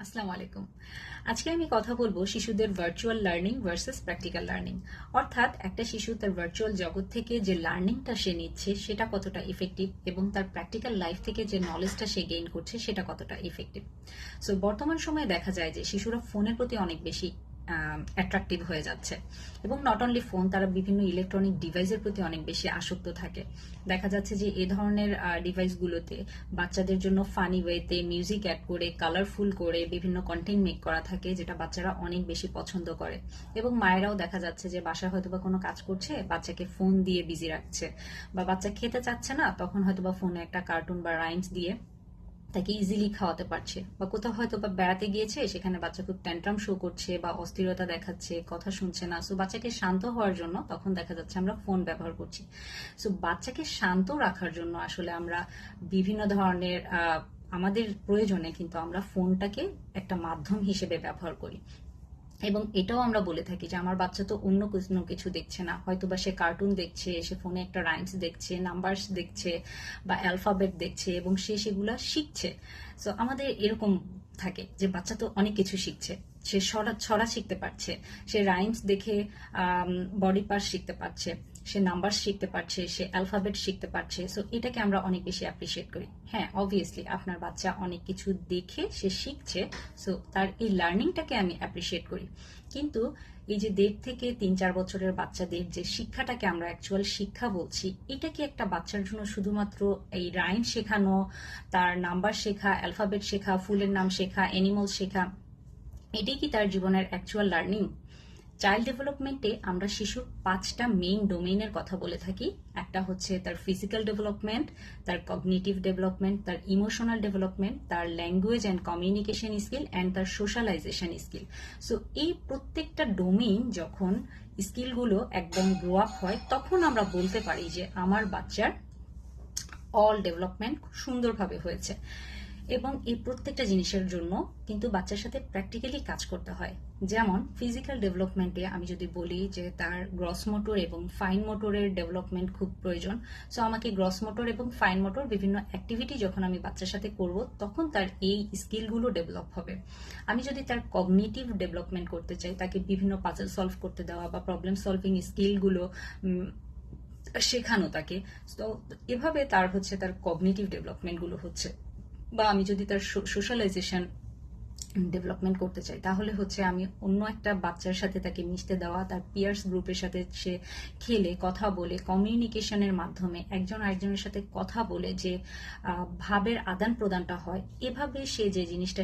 আসসালামু আলাইকুম। আজকে আমি কথা বলবো শিশুদের virtual learning versus practical learning. অর্থাৎ একটা শিশু তার ভার্চুয়াল জগৎ থেকে যে লার্নিংটা সে নিচ্ছে সেটা কতটা ইফেক্টিভ এবং তার প্র্যাকটিক্যাল লাইফ থেকে যে নলেজটা সে গেইন করছে সেটা কতটা ইফেক্টিভ। সো বর্তমান সময়ে দেখা যায় যে শিশুরা ফোনের প্রতি অনেক বেশি অ্যাট্রাকটিভ হয়ে যাচ্ছে এবং নট অনলি ফোন, তারা বিভিন্ন ইলেকট্রনিক ডিভাইসের প্রতি অনেক বেশি আসক্ত থাকে। দেখা যাচ্ছে যে এ ধরনের ডিভাইসগুলোতে বাচ্চাদের জন্য ফানি ওয়েতে মিউজিক অ্যাড করে কালারফুল করে বিভিন্ন কন্টেন্ট মেক করা থাকে, যেটা বাচ্চারা অনেক বেশি পছন্দ করে। এবং মায়েরাও দেখা যাচ্ছে যে বাসায় হয়তোবা কোনো কাজ করছে, বাচ্চাকে ফোন দিয়ে বিজি রাখছে, বা বাচ্চা খেতে চাচ্ছে না, তখন হয়তোবা ফোনে একটা কার্টুন বা রাইমস দিয়ে তাকে ইজিলি খাওয়াতে পারছে। বা কোথাও হয়তো বা বেড়াতে গিয়েছে, সেখানে বাচ্চা খুব ট্যান্ট্রাম শো করছে বা অস্থিরতা দেখাচ্ছে, কথা শুনছে না, সো বাচ্চাকে শান্ত হওয়ার জন্য তখন দেখা যাচ্ছে আমরা ফোন ব্যবহার করছি। সো বাচ্চাকে শান্ত রাখার জন্য আসলে আমরা বিভিন্ন ধরনের আমাদের প্রয়োজনে কিন্তু আমরা ফোনটাকে একটা মাধ্যম হিসেবে ব্যবহার করি। এবং এটাও আমরা বলে থাকি যে আমার বাচ্চা তো অন্য কোনো কিছু দেখছে না, হয়তো বা সে কার্টুন দেখছে, সে ফোনে একটা রাইমস দেখছে, নাম্বারস দেখছে বা অ্যালফাবেট দেখছে এবং সে সেগুলা শিখছে। সো আমাদের এরকম থাকে যে বাচ্চা তো অনেক কিছু শিখছে, সে ছড়া শিখতে পারছে, সে রাইমস দেখে বডি পার্টস শিখতে পারছে, সে নাম্বার শিখতে পারছে, সে অ্যালফাবেট শিখতে পারছে। সো এটাকে আমরা অনেক বেশি অ্যাপ্রিসিয়েট করি। হ্যাঁ, অবভিয়াসলি আপনার বাচ্চা অনেক কিছু দেখে সে শিখছে, সো তার এই লার্নিংটাকে আমি অ্যাপ্রিসিয়েট করি। কিন্তু এই যে 1.5 থেকে 3-4 বছরের বাচ্চাদের যে শিক্ষাটাকে আমরা অ্যাকচুয়াল শিক্ষা বলছি, এটা কি একটা বাচ্চার জন্য শুধুমাত্র এই রাইম শেখানো, তার নাম্বার শেখা, অ্যালফাবেট শেখা, ফুলের নাম শেখা, অ্যানিমাল শেখা, এটাই কি তার জীবনের অ্যাকচুয়াল লার্নিং? চাইল্ড ডেভেলপমেন্টে আমরা শিশুর 5টা মেইন ডোমেইনের কথা বলে থাকি। একটা হচ্ছে তার ফিজিক্যাল ডেভেলপমেন্ট, তার কগনিটিভ ডেভেলপমেন্ট, তার ইমোশনাল ডেভেলপমেন্ট, তার language and communication skill and তার সোশ্যালাইজেশন স্কিল। সো এই প্রত্যেকটা ডোমেইন যখন স্কিলগুলো একদম গ্রো আপ হয়, তখন আমরা বলতে পারি যে আমার বাচ্চার অল ডেভেলপমেন্ট খুব সুন্দরভাবে হয়েছে। এবং এই প্রত্যেকটা জিনিসের জন্য কিন্তু বাচ্চার সাথে প্র্যাকটিক্যালি কাজ করতে হয়। যেমন ফিজিক্যাল ডেভেলপমেন্টে আমি যদি বলি যে তার গ্রস মোটর এবং ফাইন মোটরের ডেভেলপমেন্ট খুব প্রয়োজন। সো আমাকে গ্রস মোটর এবং ফাইন মোটর বিভিন্ন অ্যাক্টিভিটি যখন আমি বাচ্চার সাথে করব, তখন তার এই স্কিলগুলো ডেভেলপ হবে। আমি যদি তার কগনিটিভ ডেভেলপমেন্ট করতে চাই, তাকে বিভিন্ন পাজল সলভ করতে দেওয়া বা প্রবলেম সলভিং স্কিলগুলো শেখানো তাকে, তো এভাবে তার হচ্ছে তার কগনিটিভ ডেভেলপমেন্ট গুলো হচ্ছে। বা আমি যদি তার সোশ্যালাইজেশন ডেভেলপমেন্ট করতে চাই, তাহলে হচ্ছে আমি অন্য একটা বাচ্চার সাথে তাকে মিশতে দেওয়া, তার পিয়ার্স গ্রুপের সাথে সে খেলে কথা বলে কমিউনিকেশনের মাধ্যমে একজন আরেকজনের সাথে কথা বলে যে ভাবের আদান প্রদানটা হয়, এভাবে সে যে জিনিসটা